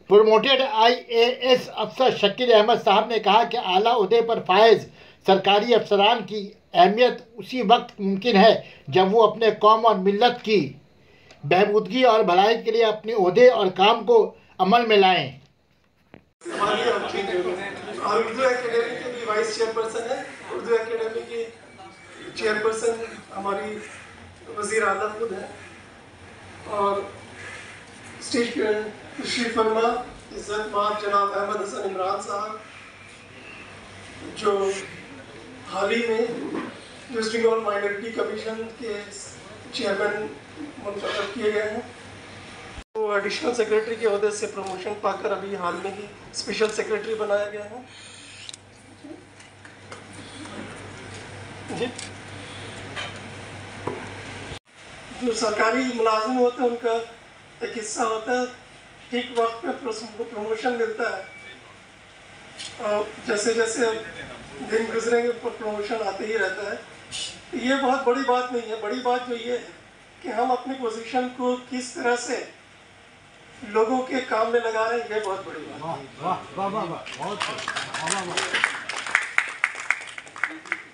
Promoted IAS अफसर शकील अहमद साहब ने कहा कि आला ओहदे पर फायज सरकारी अफसरान की अहमियत उसी वक्त मुमकिन है जब वो अपने कौम और मिल्लत की बहबूदगी और भलाई के लिए अपने ओहदे और काम को अमल में लाएं। और उर्दू एकेडमी के भी वाइस चेयरपर्सन है। उर्दू एकेडमी की चेयरपर्सन हमारी वज़ीर आला खुद है। और स्टेज पे तशरीफ फरमा इज़्ज़त माब जनाब अहमद हसन इमरान साहब, जो हाल ही में वेस्ट बंगाल माइनॉरिटी कमीशन के चेयरमैन मुंतखब किए गए हैं। वो एडिशनल सेक्रेटरी के ओहदे से प्रमोशन पाकर अभी हाल में ही स्पेशल सेक्रेटरी बनाया गया है। जी, जो सरकारी मुलाजिम होते हैं उनका एक हिस्सा होता है, ठीक वक्त पे प्रमोशन मिलता है और जैसे जैसे दिन गुजरेंगे प्रमोशन आते ही रहता है। ये बहुत बड़ी बात नहीं है। बड़ी बात जो ये है कि हम अपनी पोजीशन को किस तरह से लोगों के काम में लगा रहे हैं, ये बहुत बड़ी बात है।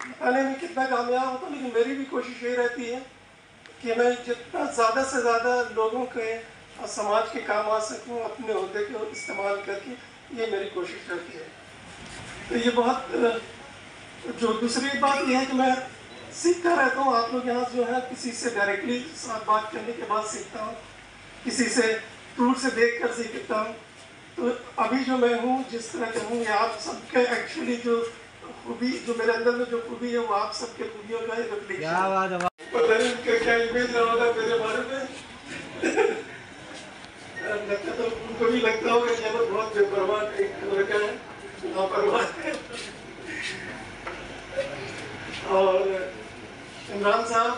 बताने में कितना कामयाब होता, लेकिन मेरी भी कोशिश ये रहती है कि मैं जितना ज़्यादा से ज़्यादा लोगों के और समाज के काम आ सकूं अपने ओहदे को इस्तेमाल करके, ये मेरी कोशिश रहती है। तो ये बहुत जो दूसरी बात यह है कि मैं सीखता रहता हूँ। आप लोग यहाँ जो है किसी से डायरेक्टली साथ बात करने के बाद सीखता हूँ, किसी से दूर से देख कर सीखता हूँ। तो अभी जो मैं हूँ, जिस तरह के हूँ, ये आप सबके एक्चुअली जो खूबी जो मेरे अंदर में जो खूबी है वो आप सबके खूबियों का एक रिफ्लेक्शन है। पता नहीं उनका क्या इमेज रहा होगा मेरे बारे में। लगता तो उनको भी लगता होगा कि वो बहुत बेपरवाह एक लड़का है, लापरवाह है। और इमरान साहब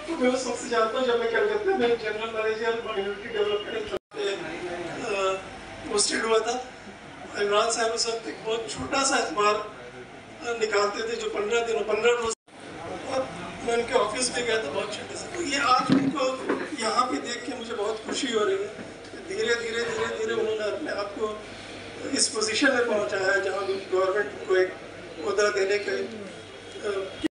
तो मैं उस वक्त से जानता हूँ जब मैं कलकत्ता में general manager minority development posted हुआ था। इमरान साहब उस वक्त एक बहुत छोटा सा अखबार निकालते थे जो 15 रोज, और मैं उनके ऑफिस में गया था बहुत छोटे से। तो ये आज उनको यहाँ पे देख के मुझे बहुत खुशी हो रही है। धीरे धीरे उन्होंने अपने आप को इस पोजीशन में पहुँचाया है जहाँ गवर्नमेंट को एक ओहदा देने के